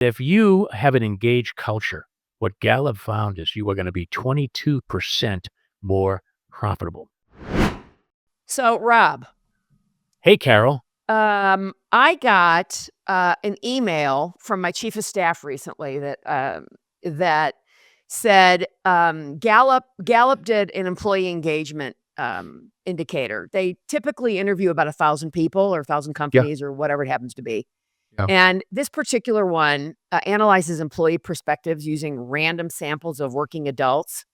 If you have an engaged culture, what Gallup found is you are going to be 22% more profitable. So, Rob, Hey, Carol. I got an email from my chief of staff recently that said Gallup did an employee engagement indicator. They typically interview about 1,000 people or 1,000 Yeah. companies or whatever it happens to be. Yeah. And this particular one analyzes employee perspectives using random samples of working adults.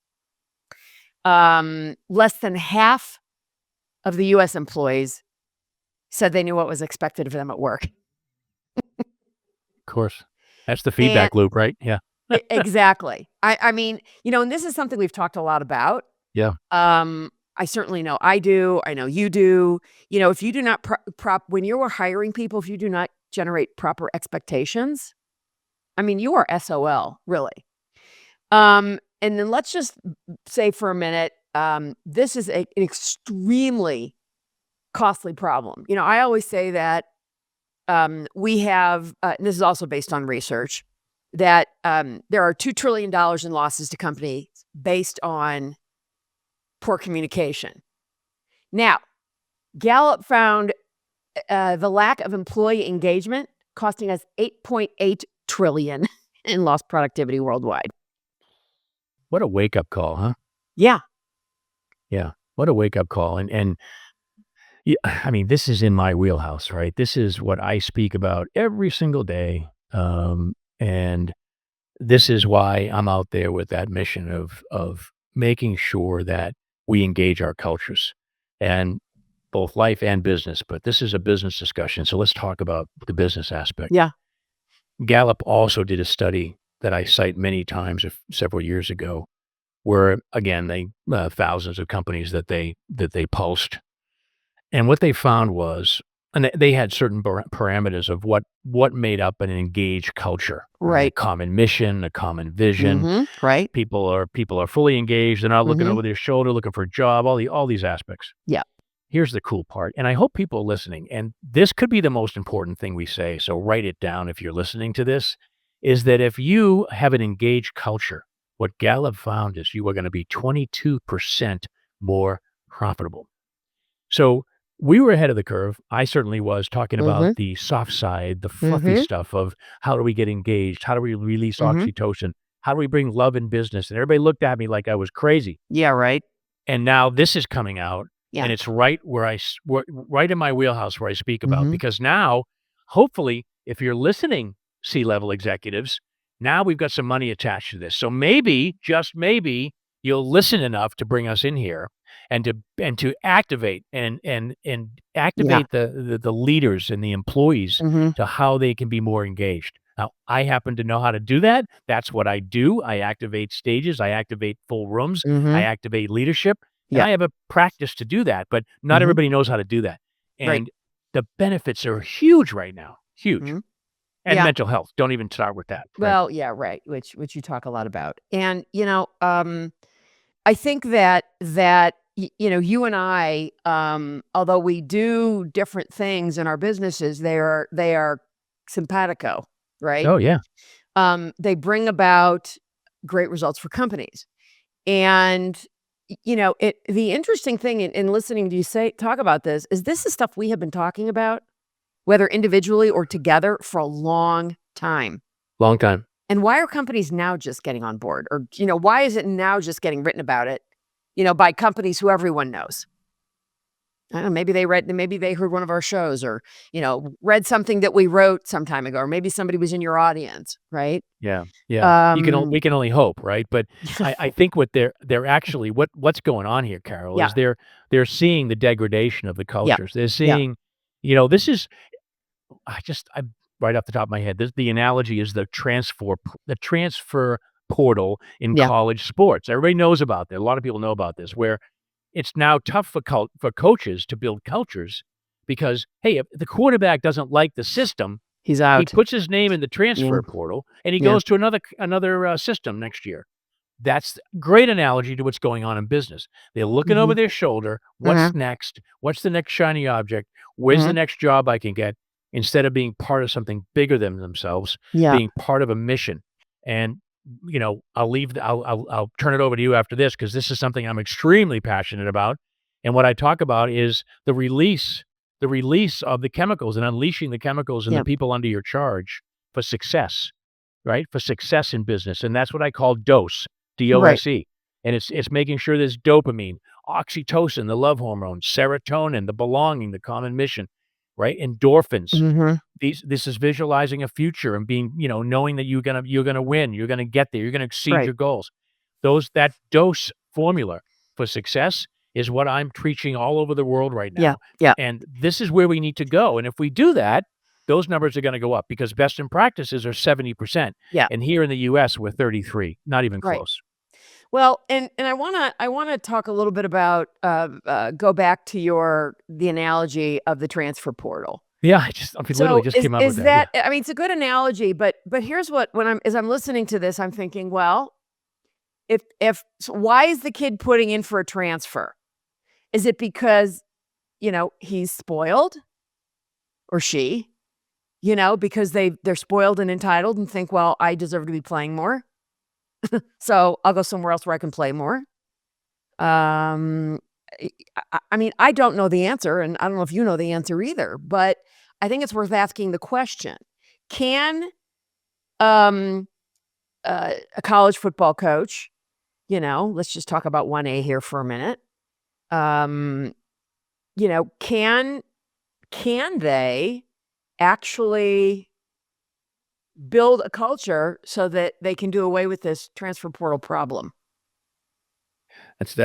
Less than half of the U.S. employees said they knew what was expected of them at work. Of course. That's the feedback loop, right? Yeah. Exactly. I mean, and this is something we've talked a lot about. Yeah. I certainly know I do. I know you do. If you do not when you're hiring people, if you do not generate proper expectations, I mean, you are SOL, really. And then let's just say for a minute, this is an extremely costly problem. I always say that we have, and this is also based on research, that there are $2 trillion in losses to companies based on poor communication. Now, Gallup found the lack of employee engagement costing us $8.8 trillion in lost productivity worldwide. What a wake-up call, huh? Yeah. Yeah. What a wake-up call. And yeah, I mean, this is in my wheelhouse, right? This is what I speak about every single day. And this is why I'm out there with that mission of making sure that we engage our cultures and both life and business. But this is a business discussion. So let's talk about the business aspect. Yeah. Gallup also did a study that I cite many times several years ago, where again, they thousands of companies that they pulsed. And what they found was, and they had certain parameters of what made up an engaged culture. Right. A common mission, a common vision. Mm-hmm. Right. People are fully engaged. They're not looking Mhm. over their shoulder, looking for a job, all these aspects. Yeah. Here's the cool part, and I hope people are listening, and this could be the most important thing we say, so write it down if you're listening to this, is that if you have an engaged culture, what Gallup found is you are going to be 22% more profitable. So we were ahead of the curve. I certainly was talking about the soft side, the fluffy stuff of how do we get engaged? How do we release oxytocin? How do we bring love in business? And everybody looked at me like I was crazy. Yeah, right. And now this is coming out. Yeah. And it's right where right in my wheelhouse where I speak about, because now, hopefully, if you're listening, C-level executives, now we've got some money attached to this. So maybe, just maybe, you'll listen enough to bring us in here and to activate and activate the leaders and the employees to how they can be more engaged. Now, I happen to know how to do that. That's what I do. I activate stages. I activate full rooms. I activate leadership. And I have a practice to do that, but not everybody knows how to do that. And the benefits are huge right now, huge. And mental health. Don't even start with that. Well, yeah, right. Which you talk a lot about. And, I think that you and I, although we do different things in our businesses, they are simpatico, right? Oh, yeah. They bring about great results for companies. And the interesting thing in listening to you talk about this is stuff we have been talking about, whether individually or together, for a long time. Long time. And why are companies now just getting on board? Or, why is it now just getting written about it, by companies who everyone knows? I don't know, maybe they heard one of our shows or, read something that we wrote some time ago, or maybe somebody was in your audience, right? Yeah. Yeah. We can only hope, right? But I think what they're actually, what's going on here, Carol, is they're seeing the degradation of the cultures. They're seeing, this is, I'm right off the top of my head, the analogy is the transfer portal in college sports. Everybody knows about that. A lot of people know about this, where it's now tough for coaches to build cultures because, hey, if the quarterback doesn't like the system, he's out. He puts his name in the transfer portal and he goes to another system next year. That's a great analogy to what's going on in business. They're looking over their shoulder. What's next? What's the next shiny object? Where's the next job I can get? instead of being part of something bigger than themselves, Yeah. being part of a mission. And, I'll turn it over to you after this, because this is something I'm extremely passionate about. And what I talk about is the release of the chemicals and unleashing the chemicals in the Yeah. people under your charge for success, right? For success in business. And that's what I call DOSE, Right. DOSE. And it's making sure there's dopamine, oxytocin, the love hormone, serotonin, the belonging, the common mission, right? Endorphins. Mhm. This is visualizing a future and being, knowing that you're gonna win, you're gonna get there, you're gonna exceed Right. your goals. That dose formula for success is what I'm preaching all over the world right Yeah. now. Yeah. And this is where we need to go. And if we do that, those numbers are gonna go up, because best in practices are 70%. Yeah. And here in the US, we're 33, not even Right. close. Well, and I wanna talk a little bit about, go back to the analogy of the transfer portal. Yeah, I literally So just came up with is that. Yeah. that I mean, it's a good analogy, but here's what as I'm listening to this, I'm thinking, well, if so why is the kid putting in for a transfer? Is it because, he's spoiled or she, because they're spoiled and entitled and think, well, I deserve to be playing more. So I'll go somewhere else where I can play more. Um, I mean, I don't know the answer, and I don't know if you know the answer either, but I think it's worth asking the question. Can um, a college football coach, let's just talk about 1A here for a minute. Um, can they actually build a culture so that they can do away with this transfer portal problem and That's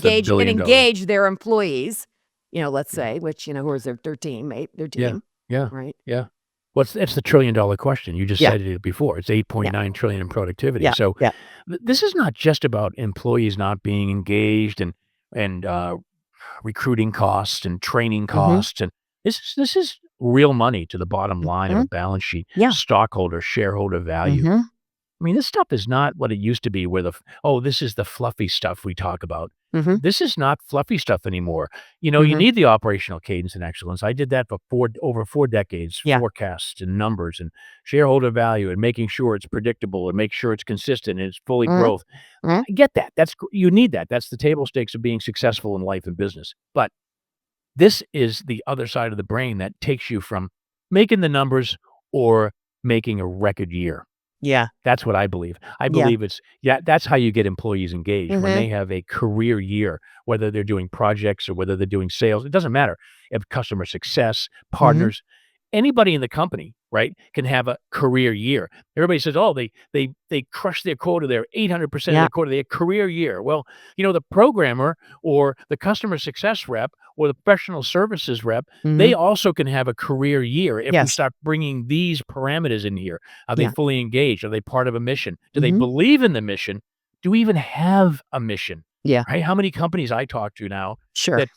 the billion-dollar. engage their employees, let's say, which, who is their teammate, their Yeah, team, yeah, right? yeah. Well, it's the trillion-dollar question. You just Yeah, said it before. It's yeah, 8.9 trillion in productivity. yeah, So yeah. this is not just about employees not being engaged and recruiting costs and training Mhm, costs, and this is real money to the bottom line of a mhm, balance sheet, yeah, stockholder, shareholder value. mhm, I mean, this stuff is not what it used to be, where this is the fluffy stuff we talk about. mhm, This is not fluffy stuff anymore. You mhm, need the operational cadence and excellence. I did that for over 4 decades, yeah, forecasts and numbers and shareholder value and making sure it's predictable and make sure it's consistent and it's fully mhm, growth. mhm, I get that. You need that. That's the table stakes of being successful in life and business. But this is the other side of the brain that takes you from making the numbers or making a record year. yeah, That's what I believe. I yeah, believe that's how you get employees engaged, when mhm, they have a career year, whether they're doing projects or whether they're doing sales, it doesn't matter. If customer success, mhm, partners, anybody in the company, right, can have a career year. Everybody says, "Oh, they crushed their quota, they're 800% of yeah, their quota, they had career year." Well, the programmer or the customer success rep or the professional services rep, they mhm, also can have a career year if we yes, start bringing these parameters in here. Are they yeah, fully engaged? Are they part of a mission? Do they mhm, believe in the mission? Do we even have a mission? yeah, Right? How many companies I talk to now sure, that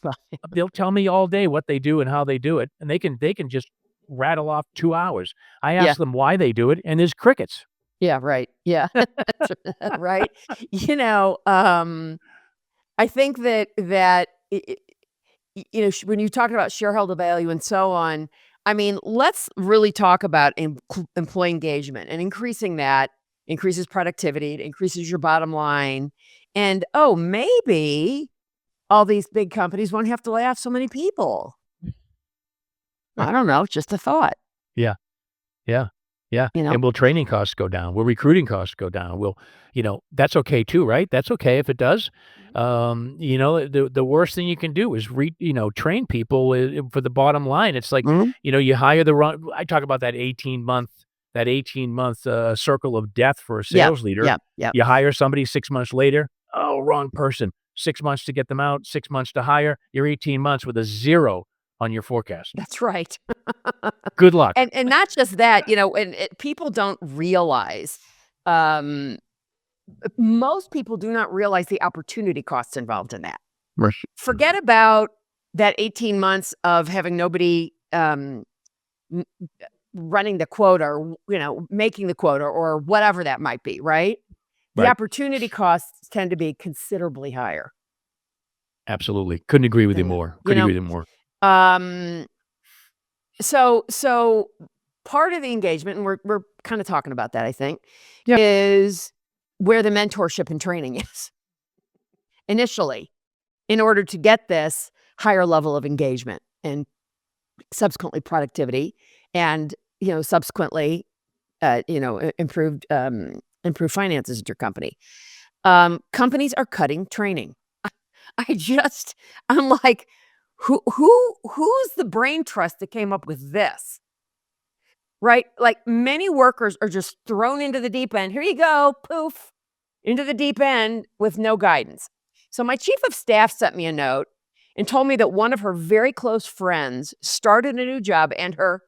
they'll tell me all day what they do and how they do it, and they can just rattle off 2 hours. I yeah, ask them why they do it, and there's crickets. yeah, right, yeah, right. I think when you're talking about shareholder value and so on, I mean, let's really talk about employee engagement and increasing that increases productivity, it increases your bottom line. And oh, maybe all these big companies won't have to lay off so many people. I don't know, just a thought, Yeah. Yeah. Yeah, you know? and will training costs go down? Will recruiting costs go down? That's okay too, right? That's okay if it does. The worst thing you can do is train people for the bottom line. It's like, Mhm. you hire the wrong. I talk about that 18-month circle of death for a Yeah, sales leader. yeah, yeah. You hire somebody 6 months later, oh, wrong person. 6 months to get them out, 6 months to hire. You're 18 months with a 0 on your forecast. That's right. Good luck. And not just that, and people don't realize, um, most people do not realize the opportunity costs involved in that. Right. Forget about that 18 months of having nobody, m running the quota or, making the quota or whatever that might be, right? The Right. opportunity costs tend to be considerably higher Absolutely. Couldn't agree with you than that, more. Couldn't agree with you more. Um So part of the engagement, and we're kind of talking about that, I think, Yeah. is where the mentorship and training is initially, in order to get this higher level of engagement and subsequently productivity, and subsequently improved finances at your company. Companies are cutting training. I'm like, who's the brain trust that came up with this? Right? Like, many workers are just thrown into the deep end. Here you go, poof, into the deep end with no guidance. So my chief of staff sent me a note and told me that one of her very close friends started a new job, and her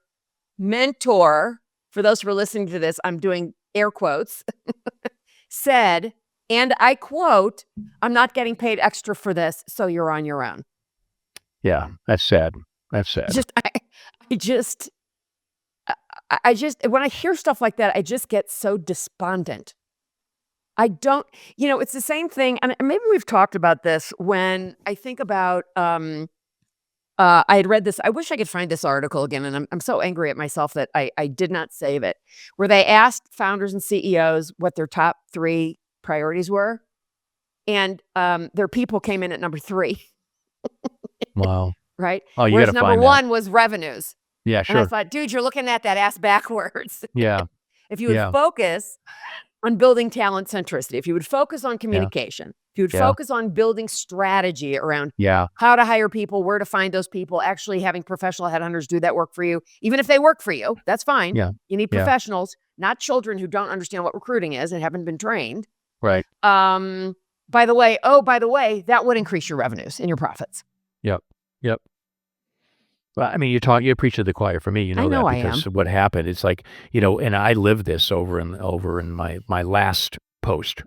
mentor, for those who are listening to this, I'm doing air quotes, said, and I quote, "I'm not getting paid extra for this, so you're on your own." Yeah, that's sad. That's sad. I just, when I hear stuff like that, I just get so despondent. I don't, it's the same thing, and maybe we've talked about this when I think about, I had read this. I wish I could find this article again, and I'm so angry at myself that I did not save it, where they asked founders and CEOs what their top 3 priorities were, and their people came in at number 3, Wow. right? Oh, you Whereas gotta number find that. 1 was revenues. Yeah, And I sure. thought, dude, you're looking at that ass backwards. Yeah. If you would Yeah. focus on building talent centricity, if you would focus on Yeah. communication, if you would Yeah. focus on building strategy around Yeah. how to hire people, where to find those people, actually having professional headhunters do that work for you, even if they work for you, that's fine. Yeah. You need Yeah. professionals, not children who don't understand what recruiting is and haven't been trained. Right. By the way, that would increase your revenues and your profits. Yep. Yep. Well, I mean, you preach to the choir for me, you I know know that I because am. what happened, it's like, and I lived this over in my last post,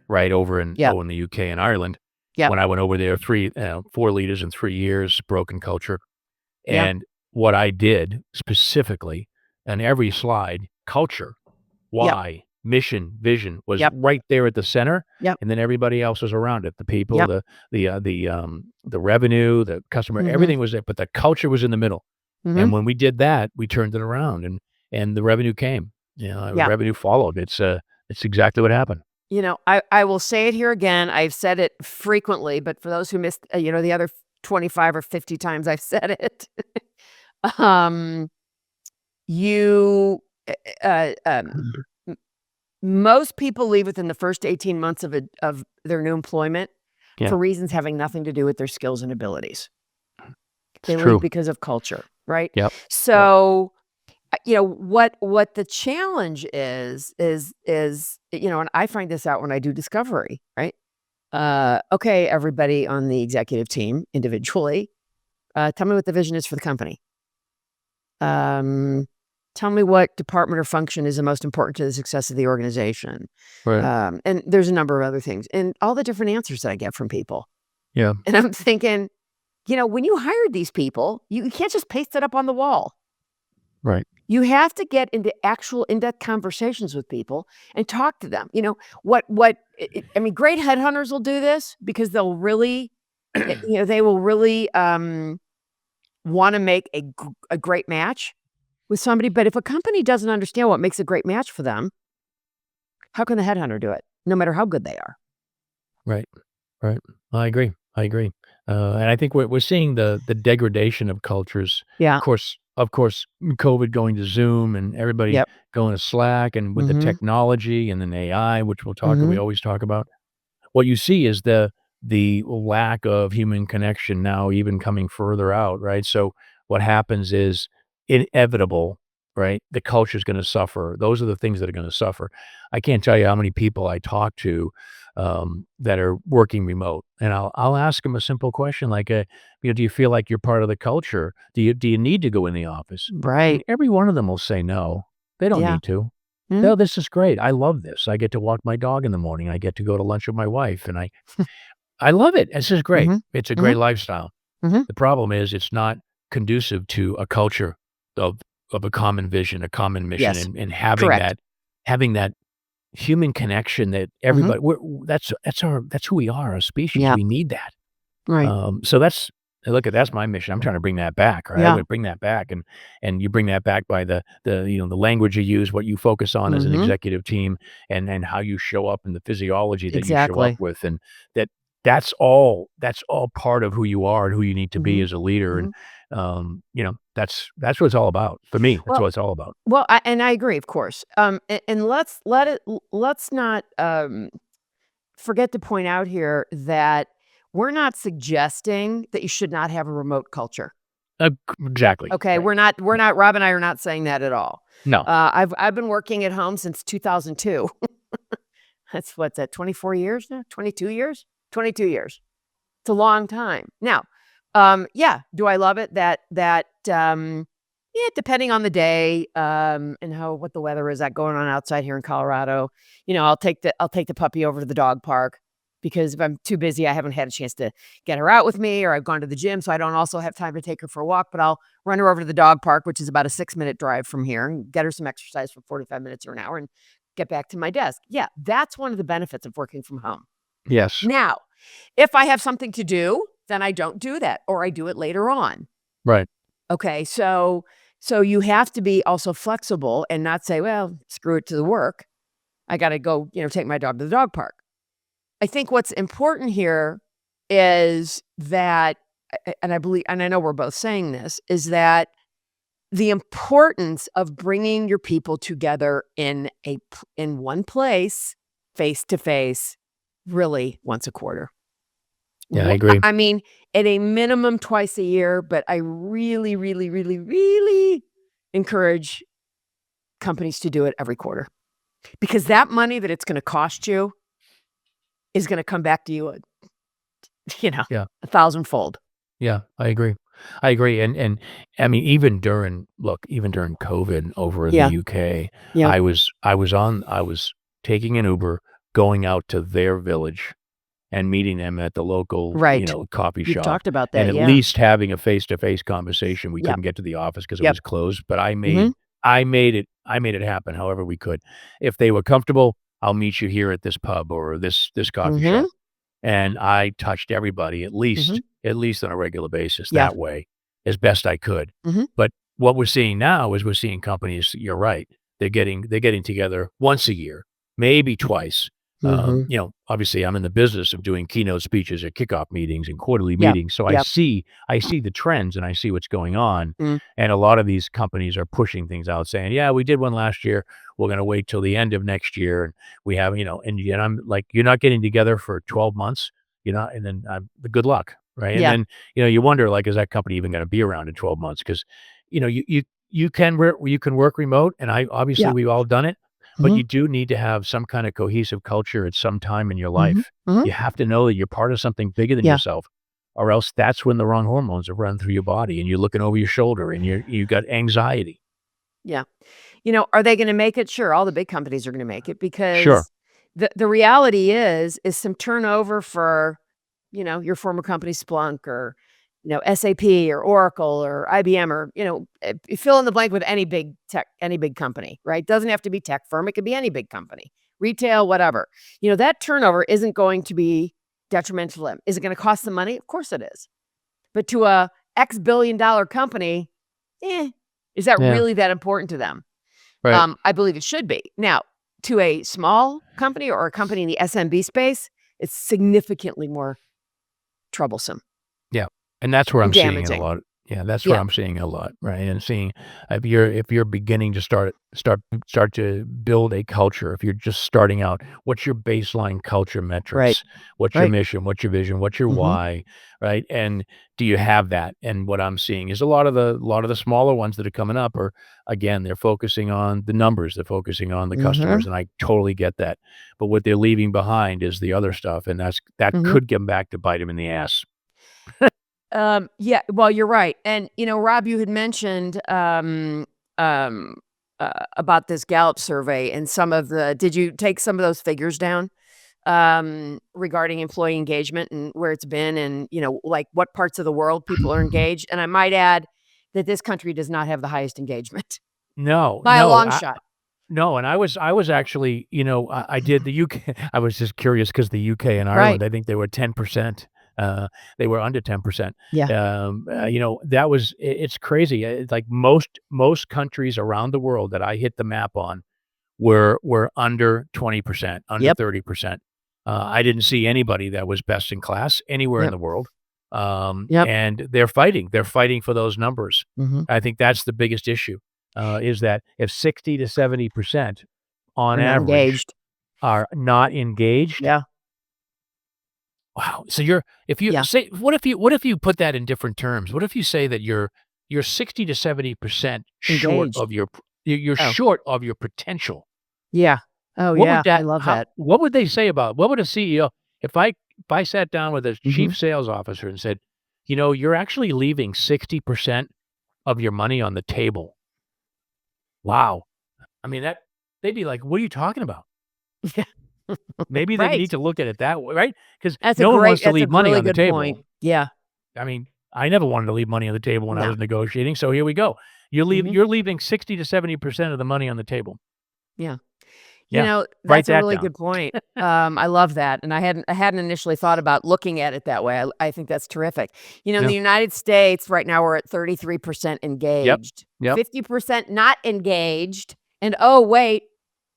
right, over in Yep. in the UK and Ireland. Yep. When I went over there, 4 leaders in 3 years, broken culture. Yep. And what I did specifically on every slide, culture, why, mission, vision was Yep. right there at the center, Yep. and then everybody else was around it. The people, Yep. the revenue, the customer, Mhm. everything was there, but the culture was in the middle. Mhm. And when we did that, we turned it around, and the revenue came. Yeah. Revenue followed. It's exactly what happened. I will say it here again. I've said it frequently, but for those who missed, the other 25 or 50 times I've said it, you, m most people leave within the first 18 months of their new employment Yeah. for reasons having nothing to do with their skills and abilities. They It's leave true. because of culture, right? Yep. So, what the challenge is, and I find this out when I do discovery, right? Okay, everybody on the executive team individually, tell me what the vision is for the company. Tell me what department or function is the most important to the success of the organization. Right. And there's a number of other things, and all the different answers that I get from people. Yeah. And I'm thinking, when you hired these people, you can't just paste it up on the wall. Right. You have to get into actual in-depth conversations with people and talk to them. Great headhunters will do this because they'll really, they will really want to make a great match with somebody. But if a company doesn't understand what makes a great match for them, how can the headhunter do it, no matter how good they are? Right. Right. I agree. And I think we're seeing the degradation of cultures. Yeah. Of course, COVID going to Zoom and everybody Yep. going to Slack, and with the Mhm. technology and then AI, which we Mhm. always talk about. What you see is the lack of human connection now even coming further out, right? So what happens is inevitable, right? The culture's gonna suffer. Those are the things that are gonna suffer. I can't tell you how many people I talk to, that are working remote, and I'll ask them a simple question like, "Do you feel like you're part of the culture? Do you need to go in the office?" And Right. every one of them will say no. They don't Yeah. need to. Mhm. "No, this is great. I love this. I get to walk my dog in the morning. I get to go to lunch with my wife, and I love it. This is great. Mhm. It's a great Mhm. lifestyle." Mhm. The problem is it's not conducive to a culture of a common vision, a common mission, Yes. and Correct. having that human connection that Mhm. everybody that's who we are, a species. Yeah. We need that. Right. So that's Hey, look, that's my mission. I'm trying to bring that back, right? I Yeah. would bring that back, and you bring that back by the the language you use, what you focus on as an Mhm. executive team, and how you show up and the physiology that you show up Exactly. with, and that that's all part of who you are and who you need to be Mhm. as a leader, and Mhm. that's what it's all about for me. That's Well what it's all about. well, I agree, of course. And let's not, forget to point out here that we're not suggesting that you should not have a remote culture. Exactly Okay, right. we're not Rob and I are not saying that at all. No, I've been working at home since 2002. What's that, 24 years now? 22 years? 22 years. It's a long time. Now, yeah, do I love it? Yeah, depending on the day, and what the weather is that going on outside here in Colorado. I'll take the puppy over to the dog park because if I'm too busy, I haven't had a chance to get her out with me, or I've gone to the gym, so I don't also have time to take her for a walk. But I'll run her over to the dog park, which is about a 6-minute drive from here, and get her some exercise for 45 minutes or an hour, and get back to my desk. Yeah, that's one of the benefits of working from home. yes, Now, if I have something to do, then I don't do that, or I do it later on. right. Okay, so you have to be also flexible and not say, "Well, screw it to the work. I gotta go, take my dog to the dog park." I think what's important here is that, and I believe, and I know we're both saying this, is that the importance of bringing your people together in one place, face to face, really once a quarter. Yeah, I Wha agree. I mean, at a minimum twice a year, but I really, really, really, really encourage companies to do it every quarter, because that money that it's gonna cost you is gonna come back to you, you know, Yeah. a thousandfold. Yeah, I agree. I agree, and I mean, even during COVID over in the Yeah, UK, yeah, I was taking an Uber, going out to their village and meeting them at the local, right. coffee You've shop, talked about and that, at yeah. least having a face-to-face conversation. We Yep, couldn't get to the office because it yep, was closed, but mhm, I made it happen however we could. If they were comfortable, "I'll meet you here at this pub or this coffee mhm, shop." And I touched everybody mhm, at least on a regular basis yeah, that way, as best I could. mhm, But what we're seeing now is we're seeing companies, you're right, they're getting together once a year, maybe twice. mhm, Obviously, I'm in the business of doing keynote speeches at kickoff meetings and quarterly yep, meetings, so yep, I see the trends and I see what's going on, mm, and a lot of these companies are pushing things out saying, "Yeah, we did one last year. We're gonna wait till the end of next year, and we have," and I'm like, "You're not getting together for 12 months? You're not," and then, good luck, right? And yeah, then, you wonder, like, is that company even gonna be around in 12 months? 'Cause, you can work remote, and obviously, yeah, we've all done it, but mhm, you do need to have some kinda cohesive culture at some time in your mhm, life. mhm, You have to know that you're part of something bigger than yeah, yourself, or else that's when the wrong hormones are running through your body, and you're looking over your shoulder, and you got anxiety. yeah. Are they gonna make it? Sure, all the big companies are gonna make it, Sure. because the reality is some turnover for, your former company Splunk, or, SAP or Oracle or IBM, or, you fill in the blank with any big company, right? Doesn't have to be tech firm, it could be any big company, retail, whatever. That turnover isn't going to be detrimental to them. Is it gonna cost them money? Of course it is. But to a X billion-dollar company, eh, is that Yeah. really that important to them? Right. I believe it should be. Now, to a small company or a company in the SMB space, it's significantly more troublesome Yeah, and that's where and I'm seeing it a damaging. lot. Yeah, that's where Yeah, I'm seeing it a lot, right? And seeing if you're beginning to start to build a culture, if you're just starting out, what's your baseline culture right, metrics? What's your right. mission? What's your vision? What's your Mhm, why? Right? And do you have that? And what I'm seeing is a lot of the smaller ones that are coming up are, again, they're focusing on the numbers, they're focusing on the mhm, customers, and I totally get that. But what they're leaving behind is the other stuff, and that mhm. could come back to bite them in the ass. Yeah, well, you're right. And, Rob, you had mentioned, um, about this Gallup survey and did you take some of those figures down? Regarding employee engagement and where it's been, and, like, what parts of the world people are engaged, and I might add that this country does not have the highest engagement No, by a no, long shot. no, and I was actually, I did the UK. I was just curious because the UK and Right. Ireland, I think they were 10%, They were under 10%. Yeah. That was it's crazy. It's like most countries around the world that I hit the map on were under 20%, under Yep. 30%. I didn't see anybody that was best in class anywhere in Yep. the world. Yep. And they're fighting. They're fighting for those numbers. Mhm. I think that's the biggest issue, is that if 60 to 70% on They're not average engaged. are not engaged. Yeah. Wow. So if you Yeah. say, what if you put that in different terms? What if you say that you're 60 to 70% short Engaged. of you're Oh. short of your potential? Yeah. Oh, What yeah. would I love that. what would they say about what would a CEO if I sat down with a Mhm. chief sales officer and said, you're actually leaving 60% of your money on the table. Wow. I mean, they'd be like, "What are you talking about?" Yeah. Maybe they Right. need to look at it that way, right? Because That's a no one wants to that's a leave money really on the good point. table. Yeah. I mean, I never wanted to leave money on the table when I No. was negotiating, so here we go. Mhm. You're leaving 60 to 70% of the money on the table. Yeah. Yeah, write That's a that really down. good point. I love that, and I hadn't initially thought about looking at it that way. I think that's terrific. In Yeah. the United States right now, we're at 33% Yep. engaged, Yep. 50% not engaged, and oh, wait,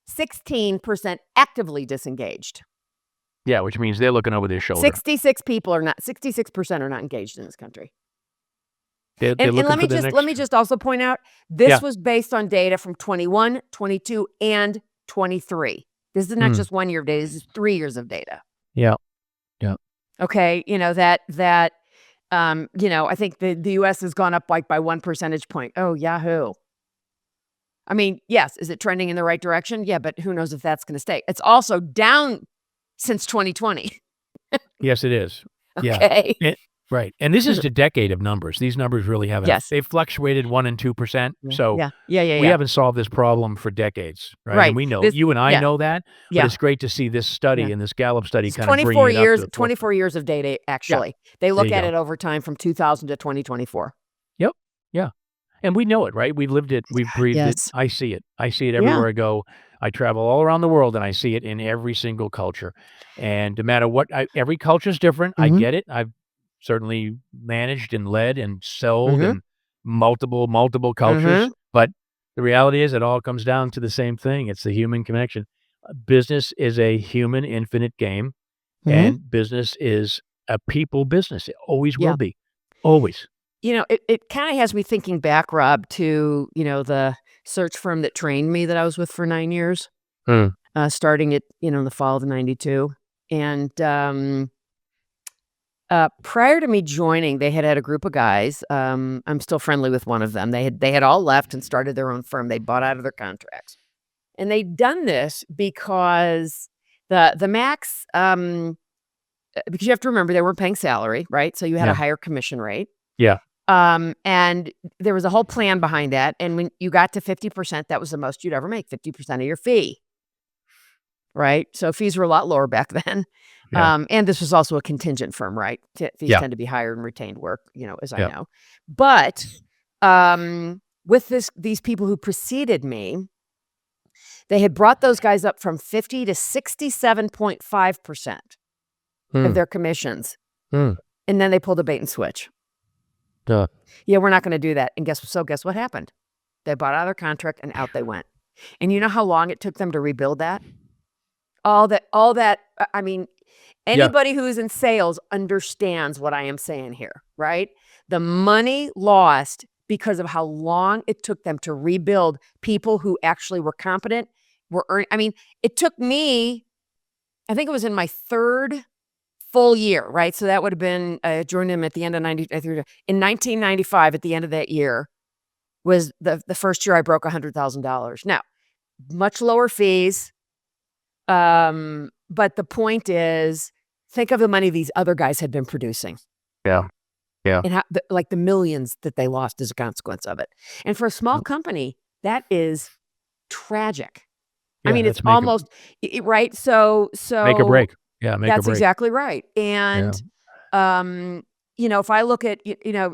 16% actively disengaged. Yeah, which means they're looking over their shoulder. 66% are not engaged in this country. They're And looking let for me the just let next. me just also point out, Yeah. this was based on data from 21, 22, and 23. This is not Mm. just 1 year of data, this is 3 years of data. Yeah. Yeah. Okay, I think the US has gone up like by 1 percentage point. Oh, Yahoo. I mean, yes, is it trending in the right direction? Yeah, but who knows if that's gonna stay. It's also down since 2020. Yes, it is. Yeah. Okay. Right, and this is the decade of numbers. These numbers really haven't Yes. they've fluctuated 1% and 2%, Yeah, so yeah. Yeah, yeah, we yeah. haven't solved this problem for decades, right? And Right. we know This you and I Yeah, know that, but yeah, it's great to see this yeah. study and this Gallup study It's kinda bringing 24 it up to years the forefront. 24 years of data, Yeah, actually. They there look you at go. it over time from 2000 to 2024. Yep, yeah, and we know it, right? We've lived it, we've breathed it. Yes. I see it. I see it Yeah. everywhere I go. I travel all around the world, and I see it in every single culture, and no matter what every culture is different. I Mhm. get it. I've certainly managed and led and sold Mhm. and multiple cultures, Mhm. but the reality is it all comes down to the same thing. It's the human connection. Business is a human infinite game, Mhm. and business is a people business. It always will Yeah. be. Always. It kinda has me thinking back, Rob, to, the search firm that trained me that I was with for 9 years, Mm. starting at, the fall of '92. And, prior to me joining, they had a group of guys, I'm still friendly with one of them. They had all left and started their own firm. They bought out of their contracts. And they'd done this because the max, because you have to remember they weren't paying salary, right? So you had a Yeah. higher commission rate. Yeah. And there was a whole plan behind that, and when you got to 50%, that was the most you'd ever make, 50% of your fee, right? So fees were a lot lower back then. Yeah. And this was also a contingent firm, right? Fees Yeah. tend to be higher in retained work, as I Yeah. know. But, with these people who preceded me, they had brought those guys up from 50 to 67.5% of Mm. their commissions, Mm. and then they pulled a bait and switch. Duh. Yeah, we're not gonna do that, and guess what happened? They bought out of their contract and out they went. And you know how long it took them to rebuild that? I mean, Yeah. anybody who's in sales understands what I am saying here, right? The money lost because of how long it took them to rebuild people who actually were competent, were earning. I mean, it took me, I think it was in my 3rd full year, right? So that would have been, I joined them at the end of in 1995, at the end of that year, was the first year I broke $100,000. Now, much lower fees, but the point is, think of the money these other guys had been producing Yeah. Yeah. and how the millions that they lost as a consequence of it. And for a small company, that is tragic. I Yeah, mean, it's that's almost right. So make or break. Yeah, make or that's break. exactly right. Yeah. And if I look at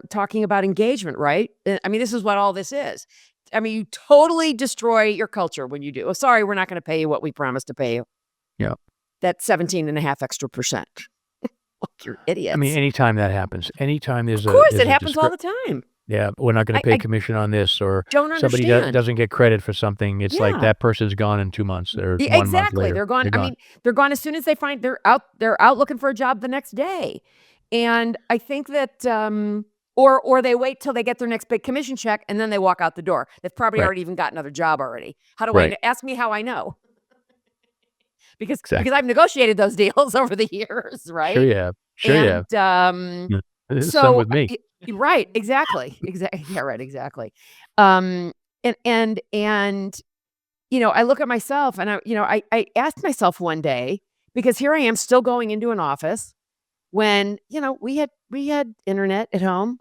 talking about engagement, right? I mean, this is what all this is. I mean, you totally destroy your culture when you do. Oh, sorry, we're not going to pay you what we promised to pay you. Yeah. That's 17.5 extra percent. You're idiots. I mean, anytime that happens, anytime there's of course, there's it a happens all the time. yeah, we're not gonna I pay commission on this, or don't somebody understand. doesn't get credit for something. It's like Yeah. that person's gone in 2 months or Yeah, 1 month exactly. later. They're gone. They're I gone. mean, they're gone as soon as they find they're out looking for a job the next day. And I think that or they wait till they get their next big commission check and then they walk out the door. They've probably Right. already even got another job already. How do I Right. ask me how I know? Because Exactly. I've negotiated those deals over the years, right? Sure you have. Sure you have. And Some with me. right, exactly. Yeah, right, exactly. And I look at myself and I asked myself one day, because here I am still going into an office when, we had internet at home.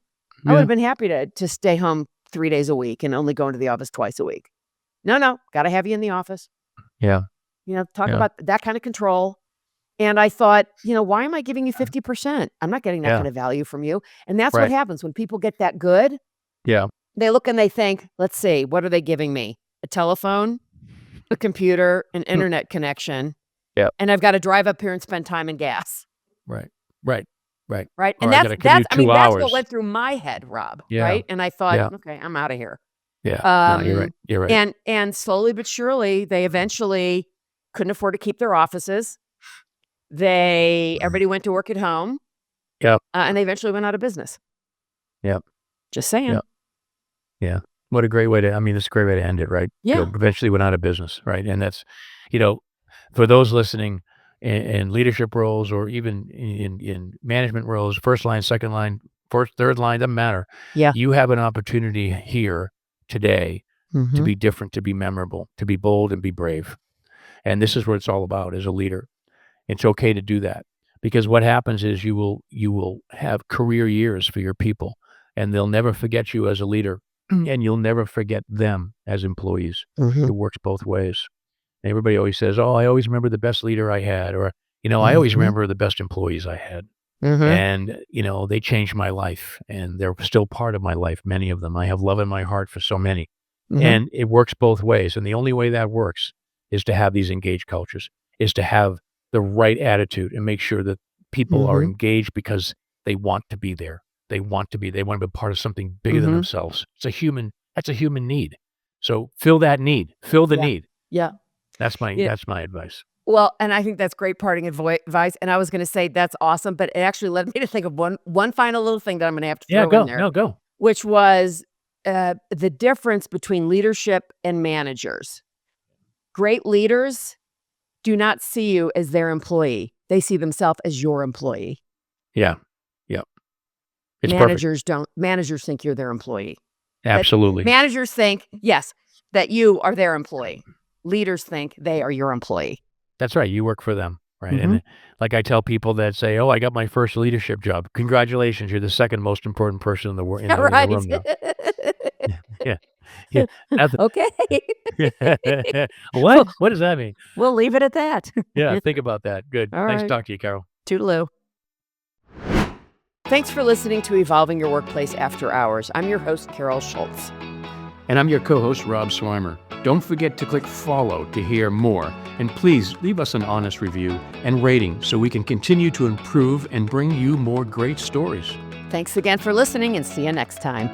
I would Yeah. have been happy to stay home 3 days a week and only go into the office twice a week. No, got to have you in the office. Yeah. Talk Yeah. about that kind of control. And I thought, why am I giving you 50%? I'm not getting that Yeah. kind of value from you. And that's what Right. happens when people get that good. Yeah. They look and they think, let's see, what are they giving me? A telephone, a computer, an internet connection. Yeah. And I've got to drive up here and spend time in gas. Right. Right. Right. Right. Or And I gotta commute 2 that's what hours. went through my head, Rob. Yeah. Right. And I thought, Yeah. okay, I'm out of here. Yeah. No, you're right. You're right. And slowly but surely, they eventually couldn't afford to keep their offices. Everybody went to work at home. Yep. And they eventually went out of business. Yep. Just saying. Yep. Yeah. What a great way to, it's a great way to end it, right? Yeah. Eventually went out of business, right? And that's, for those listening in leadership roles, or even in management roles, first line, second line, third line, doesn't matter. Yeah. You have an opportunity here today to be different, to be memorable, to be bold and be brave. And this is what it's all about as a leader. It's okay to do that, because what happens is you will have career years for your people, and they'll never forget you as a leader, and you'll never forget them as employees. It works both ways. Everybody always says, "Oh, I always remember the best leader I had," or, "I always remember the best employees I had." And, they changed my life, and they're still part of my life, many of them. I have love in my heart for so many. And it works both ways. And the only way that works is to have these engaged cultures, is to have the right attitude and make sure that people are engaged because they want to be there. They want to be part of something bigger than themselves. That's a human need. So fill that need, fill the need. Yeah. That's my advice. Well, and I think that's great parting advice. And I was going to say that's awesome, but it actually led me to think of one final little thing that I'm going to have to throw in there. No, go. Which was the difference between leadership and managers. Great leaders do not see you as their employee. They see themselves as your employee. Yeah. Yep. It's Managers don't. Managers think you're their employee. Absolutely. Managers think, yes, that you are their employee. Leaders think they are your employee. That's right. You work for them, right? And like I tell people that say, "Oh, I got my first leadership job. Congratulations, you're the second most important person in the world in the room now." Yeah. Okay. What? What does that mean? We'll leave it at that. Yeah, think about that. Good. All Nice right. talking to you, Carol. Toodaloo. Thanks for listening to Evolving Your Workplace After Hours. I'm your host, Carol Schultz. And I'm your co-host, Rob Swymer. Don't forget to click follow to hear more. And please leave us an honest review and rating so we can continue to improve and bring you more great stories. Thanks again for listening, and see you next time.